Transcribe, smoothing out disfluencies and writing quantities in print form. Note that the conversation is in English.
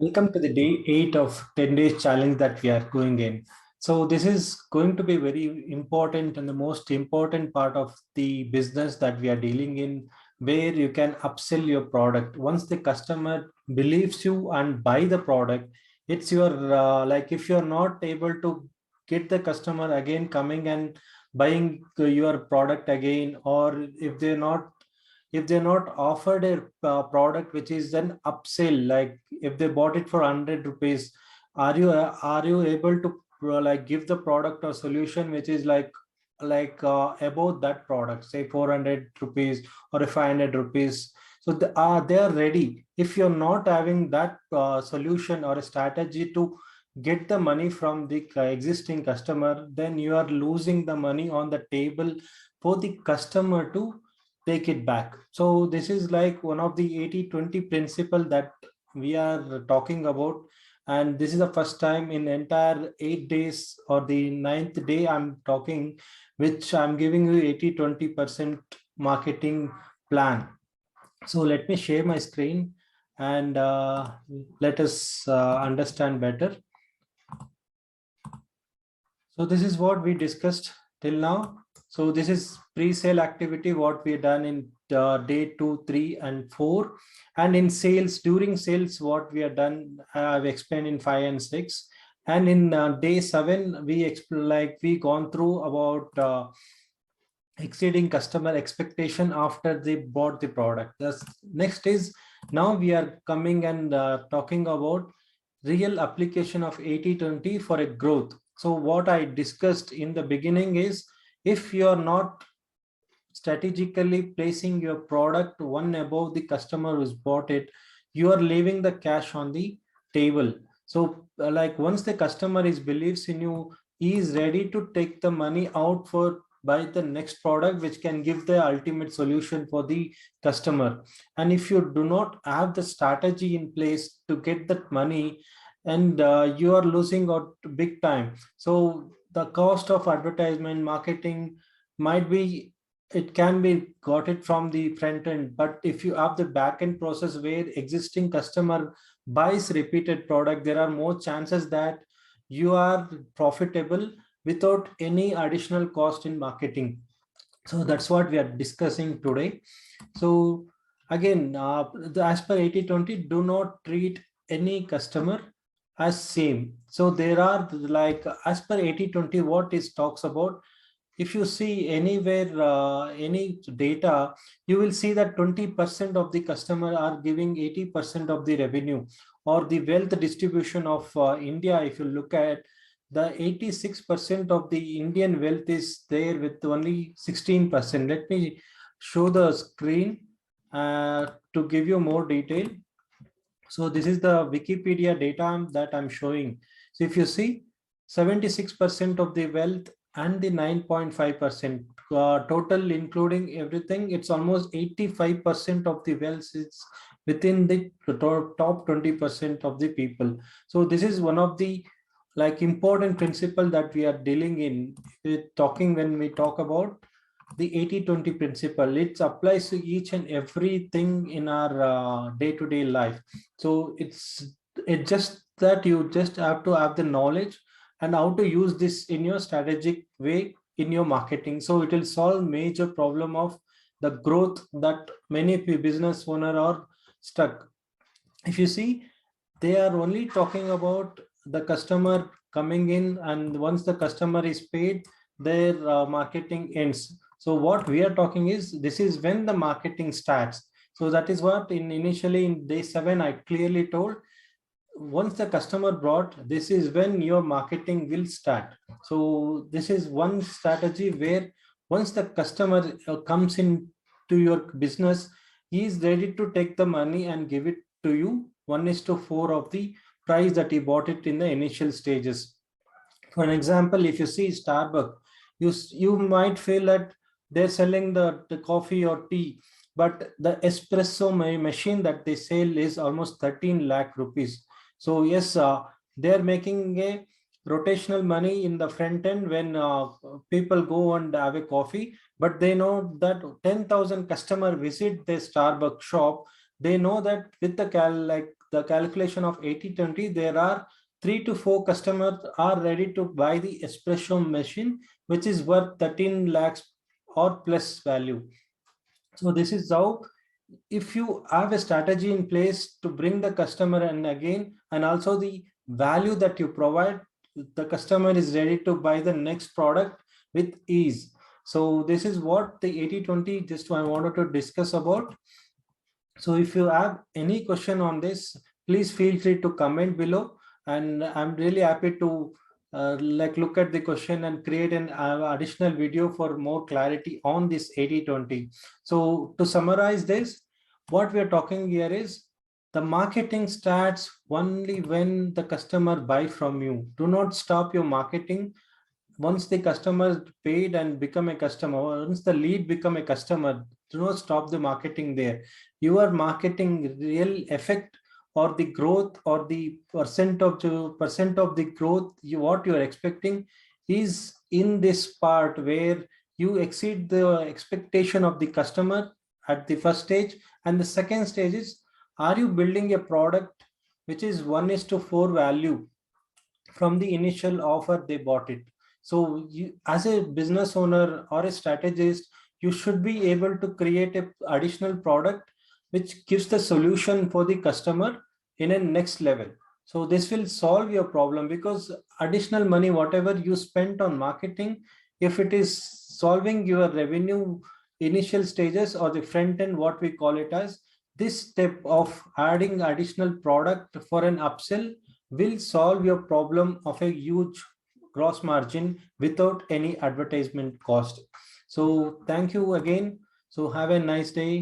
Welcome to the day 8 of 10 days challenge that we are going in. So this is going to be very important and the most important part of the business that we are dealing in, where you can upsell your product. Once the customer believes you and buy the product, it's your like if you're not able to get the customer again coming and buying your product again, or if they're not offered a product which is an upsell, like if they bought it for 100 rupees, are you able to like give the product or solution which is like about that product, say 400 rupees or 500 rupees? So they are ready. If you're not having that solution or a strategy to get the money from the existing customer, then you are losing the money on the table for the customer to take it back. So this is like one of the 80-20 principle that we are talking about. And this is the first time in entire 8 days or the ninth day I'm talking, which I'm giving you 80-20% marketing plan. So let me share my screen and let us understand better. So this is what we discussed till now. So this is pre-sale activity, what we done in day 2, 3, and 4. And in sales, during sales, what we have done, I've explained in 5 and 6. And in day 7, we gone through about exceeding customer expectation after they bought the product. The next is, now we are coming and talking about real application of 80-20 for a growth. So what I discussed in the beginning is, if you are not strategically placing your product one above the customer who's bought it, you are leaving the cash on the table. So like once the customer is believes in you, he is ready to take the money out for buy the next product which can give the ultimate solution for the customer. And if you do not have the strategy in place to get that money, and you are losing out big time. So the cost of advertisement marketing might be, it can be got it from the front end, but if you have the back end process where existing customer buys repeated product, there are more chances that you are profitable without any additional cost in marketing. So that's what we are discussing today. So again, as per 80-20, do not treat any customer as same. So there are like, as per 80-20, what is talks about, if you see anywhere any data, you will see that 20% of the customer are giving 80% of the revenue, or the wealth distribution of India. If you look at the 86% of the Indian wealth is there with only 16%. Let me show the screen to give you more detail. So this is the Wikipedia data that I'm showing. So if you see, 76% of the wealth and the 9.5% total, including everything, it's almost 85% of the wealth is within the top 20% of the people. So this is one of the like important principle that we are dealing in with talking when we talk about the 80-20 principle. It applies to each and everything in our day-to-day life. So it's just that you just have to have the knowledge and how to use this in your strategic way in your marketing. So it will solve major problem of the growth that many business owner are stuck. If you see, they are only talking about the customer coming in, and once the customer is paid, their marketing ends. So what we are talking is, this is when the marketing starts. So that is what initially in day 7 I clearly told, once the customer brought, this is when your marketing will start. So this is one strategy where once the customer comes in to your business, he is ready to take the money and give it to you 1:4 of the price that he bought it in the initial stages. For an example, if you see Starbucks, you might feel that they're selling the coffee or tea, but the espresso machine that they sell is almost 13 lakh rupees. So yes, they're making a rotational money in the front end when people go and have a coffee, but they know that 10,000 customer visit the Starbucks shop. They know that with the like the calculation of 80-20, there are 3 to 4 customers are ready to buy the espresso machine, which is worth 13 lakhs or plus value. So this is how, if you have a strategy in place to bring the customer, and again, and also the value that you provide, the customer is ready to buy the next product with ease. So this is what the 80-20 just I wanted to discuss about. So if you have any question on this, please feel free to comment below, and I'm really happy to like look at the question and create an additional video for more clarity on this 80-20. So to summarize this, what we are talking here is the marketing starts only when the customer buy from you. Do not stop your marketing once the customer paid and become a customer. Once the lead become a customer, do not stop the marketing there. Your marketing real effect or the growth or the percent of the growth what you are expecting is in this part where you exceed the expectation of the customer at the first stage. And the second stage is, are you building a product which is 1:4 value from the initial offer they bought it. So you, as a business owner or a strategist, you should be able to create a additional product which gives the solution for the customer in a next level. So this will solve your problem, because additional money whatever you spent on marketing, if it is solving your revenue initial stages or the front end, what we call it as, this step of adding additional product for an upsell will solve your problem of a huge gross margin without any advertisement cost. So thank you again. So have a nice day.